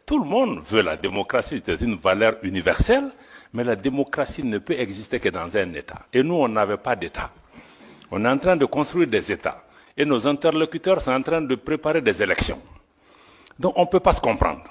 tout le monde veut la démocratie, c'est une valeur universelle, mais la démocratie ne peut exister que dans un État. Et nous, on n'avait pas d'État. On est en train de construire des États. Et nos interlocuteurs sont en train de préparer des élections. Donc on ne peut pas se comprendre.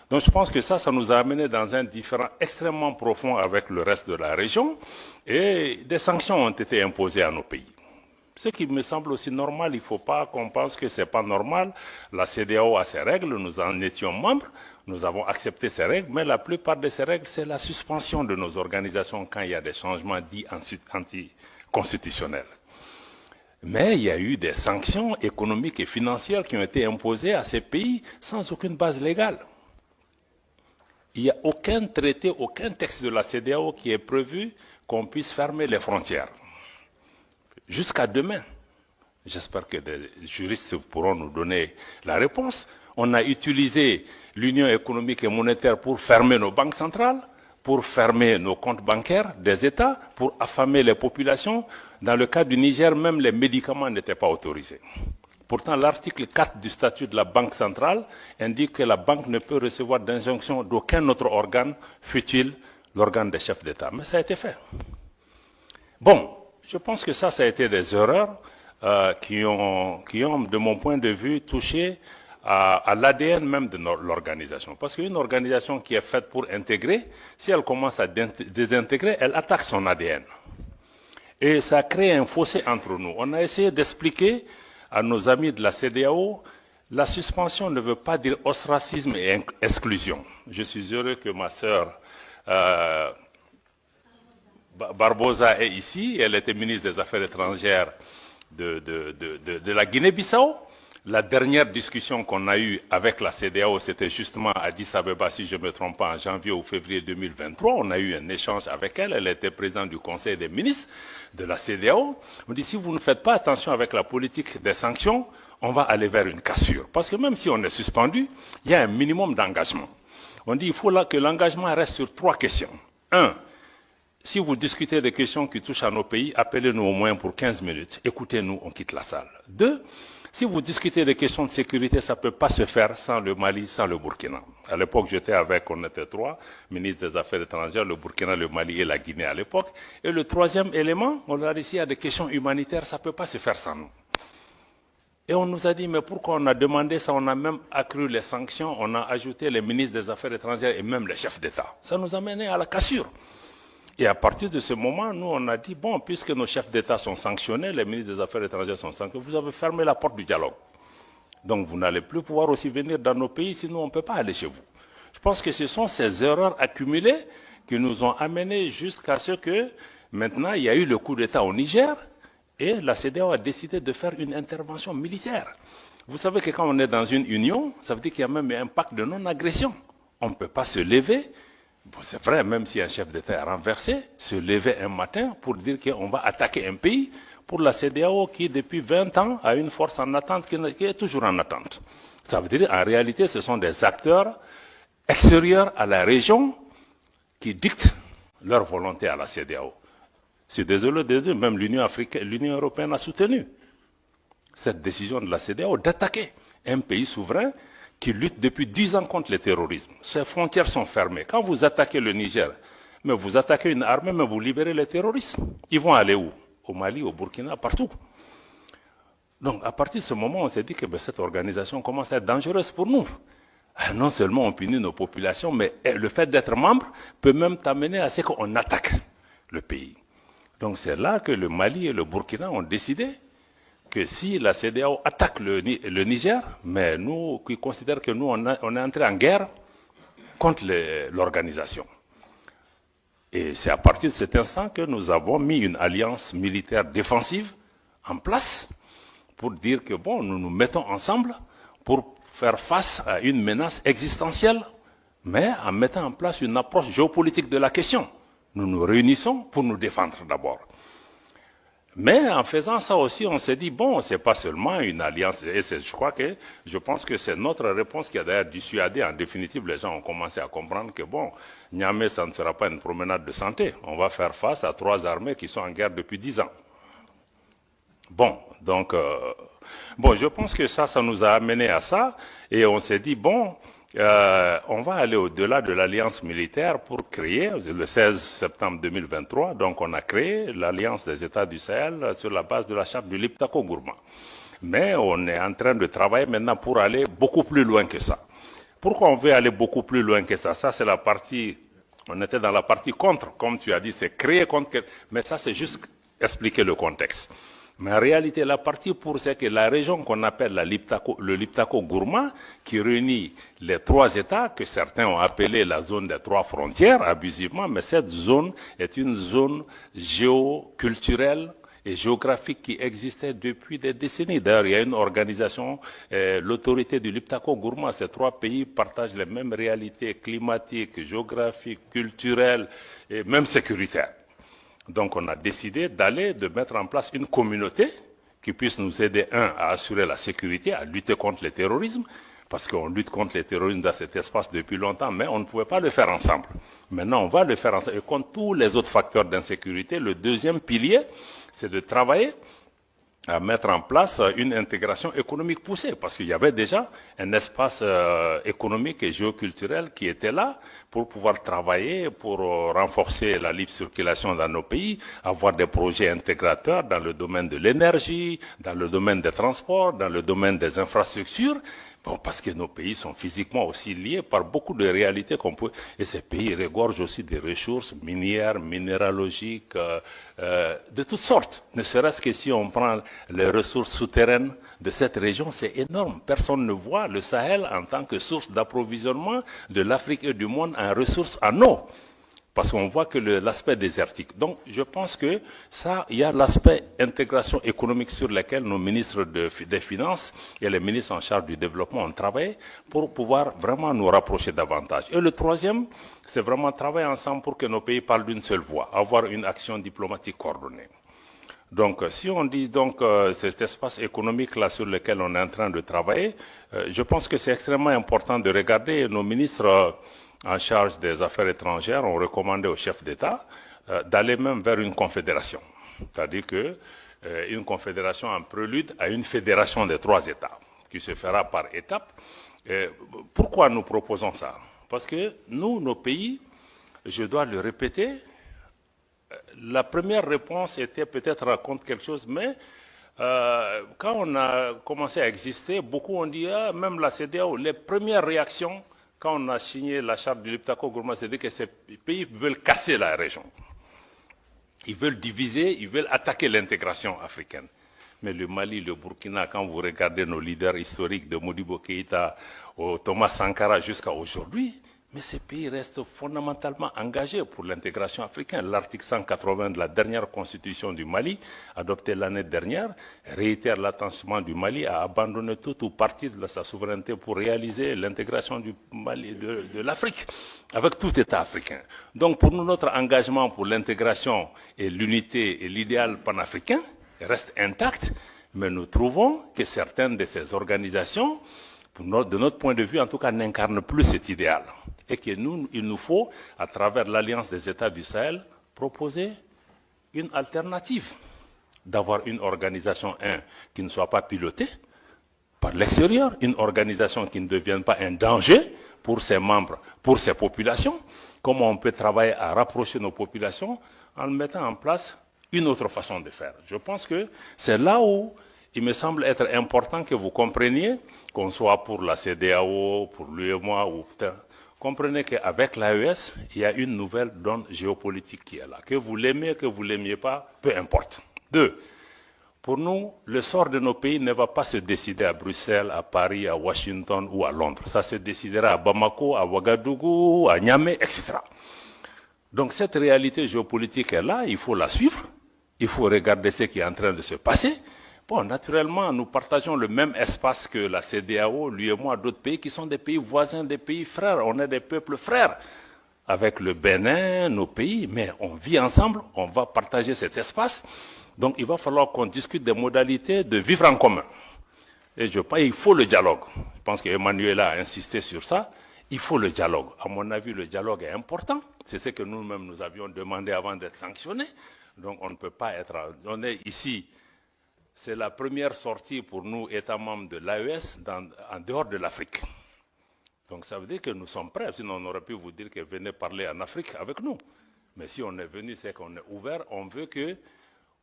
Donc je pense que ça nous a amené dans un différend extrêmement profond avec le reste de la région. Et des sanctions ont été imposées à nos pays. Ce qui me semble aussi normal, il ne faut pas qu'on pense que ce n'est pas normal. La CEDEAO a ses règles, nous en étions membres, nous avons accepté ces règles, mais la plupart de ces règles, c'est la suspension de nos organisations quand il y a des changements dits anticonstitutionnels. Mais il y a eu des sanctions économiques et financières qui ont été imposées à ces pays sans aucune base légale. Il n'y a aucun traité, aucun texte de la CEDEAO qui est prévu qu'on puisse fermer les frontières. Jusqu'à demain. J'espère que des juristes pourront nous donner la réponse. On a utilisé l'Union économique et monétaire pour fermer nos banques centrales, pour fermer nos comptes bancaires des États, pour affamer les populations. Dans le cas du Niger, même les médicaments n'étaient pas autorisés. Pourtant, l'article 4 du statut de la Banque centrale indique que la banque ne peut recevoir d'injonction d'aucun autre organe, fût-il l'organe des chefs d'État. Mais ça a été fait. Bon, je pense que ça a été des erreurs qui ont, de mon point de vue, touché à l'ADN même de l'organisation. Parce qu'une organisation qui est faite pour intégrer, si elle commence à désintégrer, elle attaque son ADN. Et ça crée un fossé entre nous. On a essayé d'expliquer à nos amis de la CEDEAO, la suspension ne veut pas dire ostracisme et exclusion. Je suis heureux que ma sœur Barbosa est ici. Elle était ministre des Affaires étrangères de la Guinée-Bissau. La dernière discussion qu'on a eue avec la CEDEAO, c'était justement à Addis Abeba, si je ne me trompe pas, en janvier ou février 2023. On a eu un échange avec elle. Elle était présidente du Conseil des ministres de la CEDEAO. On dit, si vous ne faites pas attention avec la politique des sanctions, on va aller vers une cassure. Parce que même si on est suspendu, il y a un minimum d'engagement. On dit, il faut là que l'engagement reste sur 3 questions. 1. Si vous discutez des questions qui touchent à nos pays, appelez-nous au moins pour 15 minutes. Écoutez-nous, on quitte la salle. 2. Si vous discutez des questions de sécurité, ça ne peut pas se faire sans le Mali, sans le Burkina. À l'époque, on était 3, ministres des Affaires étrangères, le Burkina, le Mali et la Guinée à l'époque. Et le 3e élément, on a dit, s'il y a des questions humanitaires, ça ne peut pas se faire sans nous. Et on nous a dit, mais pourquoi on a demandé ça? On a même accru les sanctions, on a ajouté les ministres des Affaires étrangères et même les chefs d'État. Ça nous a mené à la cassure. Et à partir de ce moment, nous, on a dit, bon, puisque nos chefs d'État sont sanctionnés, les ministres des Affaires étrangères sont sanctionnés, vous avez fermé la porte du dialogue. Donc, vous n'allez plus pouvoir aussi venir dans nos pays, sinon on ne peut pas aller chez vous. Je pense que ce sont ces erreurs accumulées qui nous ont amenés jusqu'à ce que, maintenant, il y a eu le coup d'État au Niger, et la CEDEAO a décidé de faire une intervention militaire. Vous savez que quand on est dans une union, ça veut dire qu'il y a même un pacte de non-agression. On ne peut pas se lever. Bon, c'est vrai, même si un chef d'État est renversé, se lever un matin pour dire qu'on va attaquer un pays, pour la CEDEAO qui, depuis 20 ans, a une force en attente qui est toujours en attente. Ça veut dire, en réalité, ce sont des acteurs extérieurs à la région qui dictent leur volonté à la CEDEAO. Je suis désolé de dire, même l'Union européenne a soutenu cette décision de la CEDEAO d'attaquer un pays souverain qui lutte depuis 10 ans contre le terrorisme. Ses frontières sont fermées. Quand vous attaquez le Niger, mais vous attaquez une armée, mais vous libérez les terroristes. Ils vont aller où? Au Mali, au Burkina, partout. Donc, à partir de ce moment, on s'est dit que cette organisation commence à être dangereuse pour nous. Non seulement on punit nos populations, mais le fait d'être membre peut même t'amener à ce qu'on attaque le pays. Donc, c'est là que le Mali et le Burkina ont décidé que si la CEDEAO attaque le Niger, mais nous qui considérons que nous, on est entré en guerre contre l'organisation. Et c'est à partir de cet instant que nous avons mis une alliance militaire défensive en place pour dire que bon, nous nous mettons ensemble pour faire face à une menace existentielle, mais en mettant en place une approche géopolitique de la question. Nous nous réunissons pour nous défendre d'abord. Mais en faisant ça aussi, on s'est dit, bon, c'est pas seulement une alliance, et je pense que c'est notre réponse qui a d'ailleurs dissuadé, en définitive, les gens ont commencé à comprendre que, bon, Niamey, ça ne sera pas une promenade de santé. On va faire face à 3 armées qui sont en guerre depuis 10 ans. Bon, donc, je pense que ça nous a amené à ça, et on s'est dit, bon, on va aller au-delà de l'alliance militaire pour créer, le 16 septembre 2023, donc on a créé l'alliance des États du Sahel sur la base de la charte du Liptako Gourma. Mais on est en train de travailler maintenant pour aller beaucoup plus loin que ça. Pourquoi on veut aller beaucoup plus loin que ça? Ça, c'est la partie, on était dans la partie contre, comme tu as dit, c'est créer contre, mais ça, c'est juste expliquer le contexte. Mais en réalité, la partie pour, c'est que la région qu'on appelle le Liptako Gourma, qui réunit les 3 États, que certains ont appelé la zone des 3 frontières, abusivement, mais cette zone est une zone géoculturelle et géographique qui existait depuis des décennies. D'ailleurs, il y a une organisation, l'autorité du Liptako Gourma. Ces 3 pays partagent les mêmes réalités climatiques, géographiques, culturelles et même sécuritaires. Donc, on a décidé de mettre en place une communauté qui puisse nous aider, à assurer la sécurité, à lutter contre le terrorisme, parce qu'on lutte contre le terrorisme dans cet espace depuis longtemps, mais on ne pouvait pas le faire ensemble. Maintenant, on va le faire ensemble. Et contre tous les autres facteurs d'insécurité, le deuxième pilier, c'est de travailler à mettre en place une intégration économique poussée, parce qu'il y avait déjà un espace économique et géoculturel qui était là pour pouvoir travailler, pour renforcer la libre circulation dans nos pays, avoir des projets intégrateurs dans le domaine de l'énergie, dans le domaine des transports, dans le domaine des infrastructures. Bon, parce que nos pays sont physiquement aussi liés par beaucoup de réalités qu'on peut... Et ces pays regorgent aussi des ressources minières, minéralogiques, de toutes sortes. Ne serait-ce que si on prend les ressources souterraines de cette région, c'est énorme. Personne ne voit le Sahel en tant que source d'approvisionnement de l'Afrique et du monde en ressources en eau. Parce qu'on voit que l'aspect désertique. Donc, je pense que ça, il y a l'aspect intégration économique sur lequel nos ministres des Finances et les ministres en charge du développement ont travaillé pour pouvoir vraiment nous rapprocher davantage. Et le troisième, c'est vraiment travailler ensemble pour que nos pays parlent d'une seule voix, avoir une action diplomatique coordonnée. Donc, si on dit donc cet espace économique-là sur lequel on est en train de travailler, je pense que c'est extrêmement important de regarder nos ministres en charge des affaires étrangères ont recommandé au chef d'État d'aller même vers une confédération. C'est-à-dire une confédération en prélude à une fédération des 3 États, qui se fera par étapes. Pourquoi nous proposons ça? Parce que nous, nos pays, je dois le répéter, la première réponse était peut-être contre quelque chose, mais quand on a commencé à exister, beaucoup ont dit, même la CEDEAO, les premières réactions, quand on a signé la charte du Liptako Gourma, c'est que ces pays veulent casser la région. Ils veulent diviser, ils veulent attaquer l'intégration africaine. Mais le Mali, le Burkina, quand vous regardez nos leaders historiques de Modibo Keïta au Thomas Sankara jusqu'à aujourd'hui, mais ces pays restent fondamentalement engagés pour l'intégration africaine. L'article 180 de la dernière constitution du Mali, adoptée l'année dernière, réitère l'attachement du Mali à abandonner tout ou partie de sa souveraineté pour réaliser l'intégration du Mali, de l'Afrique, avec tout État africain. Donc pour nous, notre engagement pour l'intégration et l'unité et l'idéal panafricain reste intact, mais nous trouvons que certaines de ces organisations, de notre point de vue, en tout cas, n'incarnent plus cet idéal. Et que il nous faut, à travers l'Alliance des États du Sahel, proposer une alternative. D'avoir une organisation, qui ne soit pas pilotée par l'extérieur, une organisation qui ne devienne pas un danger pour ses membres, pour ses populations. Comment on peut travailler à rapprocher nos populations en mettant en place une autre façon de faire. Je pense que c'est là où il me semble être important que vous compreniez, qu'on soit pour la CEDEAO, pour l'UEMOA ou comprenez qu'avec l'AES, il y a une nouvelle donne géopolitique qui est là. Que vous l'aimez, que vous ne l'aimiez pas, peu importe. 2. Pour nous, le sort de nos pays ne va pas se décider à Bruxelles, à Paris, à Washington ou à Londres. Ça se décidera à Bamako, à Ouagadougou, à Niamey, etc. Donc cette réalité géopolitique est là, il faut la suivre, il faut regarder ce qui est en train de se passer. Bon, naturellement, nous partageons le même espace que la CEDEAO, l'UEMOA, d'autres pays qui sont des pays voisins, des pays frères. On est des peuples frères avec le Bénin, nos pays, mais on vit ensemble, on va partager cet espace. Donc il va falloir qu'on discute des modalités de vivre en commun. Et je pense qu'il faut le dialogue. Je pense qu'Emmanuel a insisté sur ça. Il faut le dialogue. À mon avis, le dialogue est important. C'est ce que nous-mêmes nous avions demandé avant d'être sanctionnés. Donc on ne peut pas être... On est ici... C'est la première sortie pour nous, États membres de l'AES, en dehors de l'Afrique. Donc ça veut dire que nous sommes prêts, sinon on aurait pu vous dire que venez parler en Afrique avec nous. Mais si on est venu, c'est qu'on est ouvert, on veut que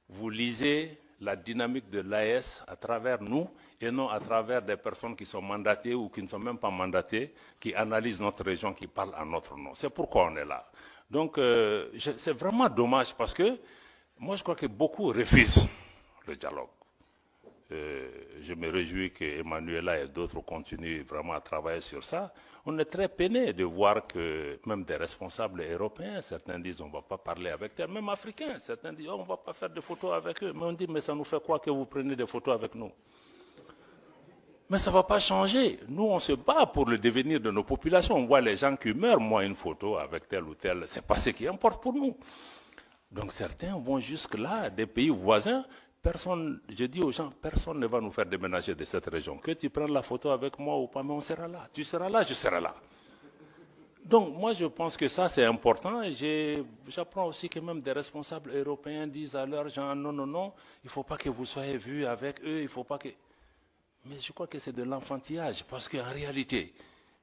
vous lisez la dynamique de l'AES à travers nous et non à travers des personnes qui sont mandatées ou qui ne sont même pas mandatées, qui analysent notre région, qui parlent en notre nom. C'est pourquoi on est là. Donc c'est vraiment dommage parce que moi je crois que beaucoup refusent le dialogue. Je me réjouis qu'Emmanuela et d'autres continuent vraiment à travailler sur ça. On est très peiné de voir que même des responsables européens, certains disent on ne va pas parler avec eux, même africains, certains disent on ne va pas faire de photos avec eux. Mais on dit mais ça nous fait quoi que vous preniez des photos avec nous? Mais ça ne va pas changer. Nous, on se bat pour le devenir de nos populations. On voit les gens qui meurent, moi une photo avec tel ou tel, ce n'est pas ce qui importe pour nous. Donc certains vont jusque-là, des pays voisins. Personne, je dis aux gens, personne ne va nous faire déménager de cette région. Que tu prennes la photo avec moi ou pas, mais on sera là. Tu seras là, je serai là. Donc moi je pense que ça c'est important. J'apprends aussi que même des responsables européens disent à leurs gens, non, non, non, il ne faut pas que vous soyez vus avec eux, il ne faut pas que... Mais je crois que c'est de l'enfantillage, parce qu'en réalité,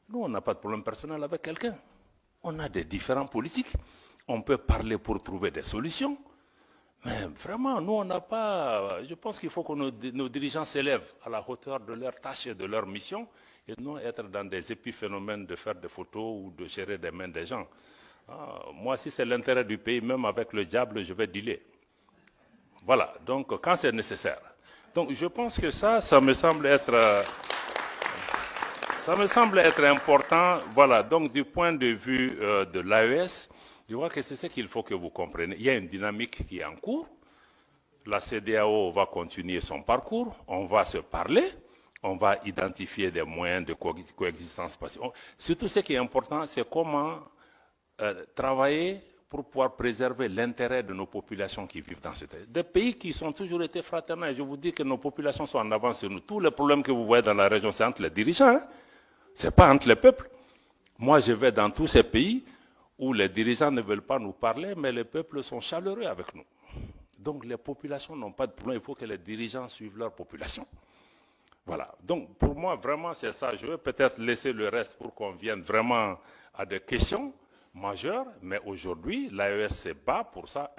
nous on n'a pas de problème personnel avec quelqu'un. On a des différents politiques, on peut parler pour trouver des solutions. Mais vraiment, nous, on n'a pas... Je pense qu'il faut que nos dirigeants s'élèvent à la hauteur de leur tâche et de leur mission et non être dans des épiphénomènes de faire des photos ou de gérer des mains des gens. Moi, si c'est l'intérêt du pays, même avec le diable, je vais dealer. Voilà, donc quand c'est nécessaire. Donc je pense que ça me semble être... ça me semble être important. Voilà, donc du point de vue de l'AES, je vois que c'est ce qu'il faut que vous compreniez. Il y a une dynamique qui est en cours. La CEDEAO va continuer son parcours. On va se parler. On va identifier des moyens de coexistence pacifique. Surtout, ce qui est important, c'est comment travailler pour pouvoir préserver l'intérêt de nos populations qui vivent dans ce pays. Des pays qui ont toujours été fraternels. Je vous dis que nos populations sont en avance sur nous. Tous les problèmes que vous voyez dans la région, c'est entre les dirigeants. Hein? Ce n'est pas entre les peuples. Moi, je vais dans tous ces pays où les dirigeants ne veulent pas nous parler, mais les peuples sont chaleureux avec nous. Donc les populations n'ont pas de problème, il faut que les dirigeants suivent leur population. Voilà, donc pour moi vraiment c'est ça, je vais peut-être laisser le reste pour qu'on vienne vraiment à des questions majeures, mais aujourd'hui l'AES se bat pour ça,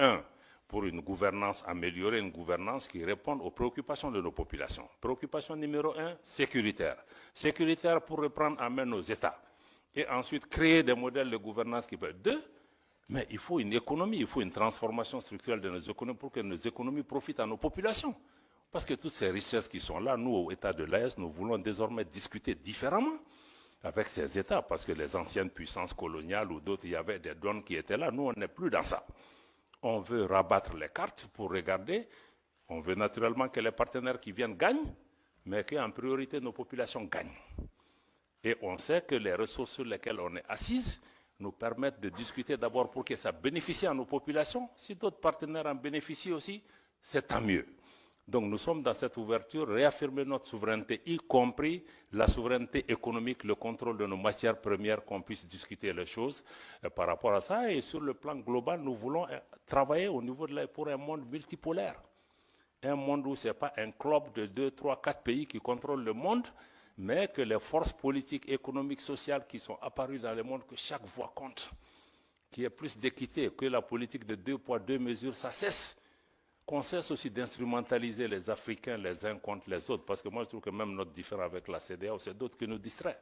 pour une gouvernance améliorée, une gouvernance qui réponde aux préoccupations de nos populations. Préoccupation numéro 1, sécuritaire. Sécuritaire pour reprendre en main nos États. Et ensuite créer des modèles de gouvernance qui peuvent... Deux, mais il faut une économie, il faut une transformation structurelle de nos économies pour que nos économies profitent à nos populations. Parce que toutes ces richesses qui sont là, nous, au État de l'AES, nous voulons désormais discuter différemment avec ces États, parce que les anciennes puissances coloniales ou d'autres, il y avait des douanes qui étaient là. Nous, on n'est plus dans ça. On veut rabattre les cartes pour regarder. On veut naturellement que les partenaires qui viennent gagnent, mais qu'en priorité, nos populations gagnent. Et on sait que les ressources sur lesquelles on est assise nous permettent de discuter d'abord pour que ça bénéficie à nos populations. Si d'autres partenaires en bénéficient aussi, c'est tant mieux. Donc nous sommes dans cette ouverture, réaffirmer notre souveraineté, y compris la souveraineté économique, le contrôle de nos matières premières, qu'on puisse discuter les choses par rapport à ça. Et sur le plan global, nous voulons travailler au niveau pour un monde multipolaire. Un monde où ce n'est pas un club de 2, 3, 4 pays qui contrôlent le monde, mais que les forces politiques, économiques, sociales qui sont apparues dans le monde, que chaque voix compte, qu'il y ait plus d'équité, que la politique de 2 poids, 2 mesures, ça cesse. Qu'on cesse aussi d'instrumentaliser les Africains les uns contre les autres, parce que moi je trouve que même notre différend avec la CEDEAO, c'est d'autres qui nous distraient.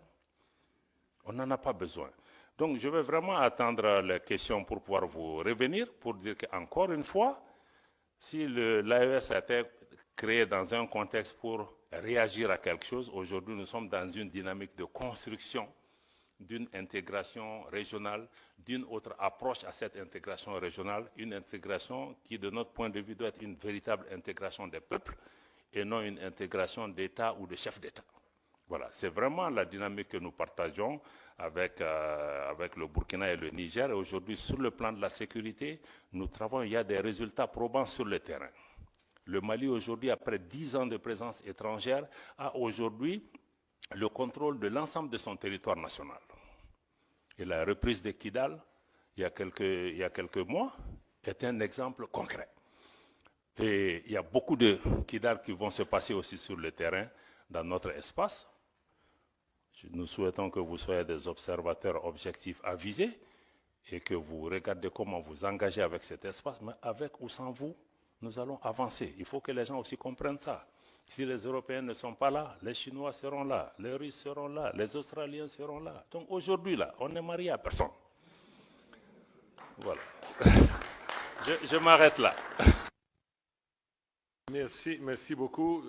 On n'en a pas besoin. Donc je vais vraiment attendre les questions pour pouvoir vous revenir, pour dire qu'encore une fois, si l'AES a été créé dans un contexte pour réagir à quelque chose, aujourd'hui nous sommes dans une dynamique de construction d'une intégration régionale, d'une autre approche à cette intégration régionale, une intégration qui, de notre point de vue, doit être une véritable intégration des peuples et non une intégration d'État ou de chefs d'État. Voilà, c'est vraiment la dynamique que nous partageons avec le Burkina et le Niger. Et aujourd'hui, sur le plan de la sécurité, nous travaillons, il y a des résultats probants sur le terrain. Le Mali, aujourd'hui, après 10 ans de présence étrangère, a aujourd'hui le contrôle de l'ensemble de son territoire national. Et la reprise de Kidal, il y a quelques mois, est un exemple concret. Et il y a beaucoup de Kidal qui vont se passer aussi sur le terrain, dans notre espace. Nous souhaitons que vous soyez des observateurs objectifs avisés et que vous regardez comment vous engagez avec cet espace, mais avec ou sans vous, nous allons avancer. Il faut que les gens aussi comprennent ça. Si les Européens ne sont pas là, les Chinois seront là, les Russes seront là, les Australiens seront là. Donc aujourd'hui, là, on n'est marié à personne. Voilà. Je m'arrête là. Merci beaucoup.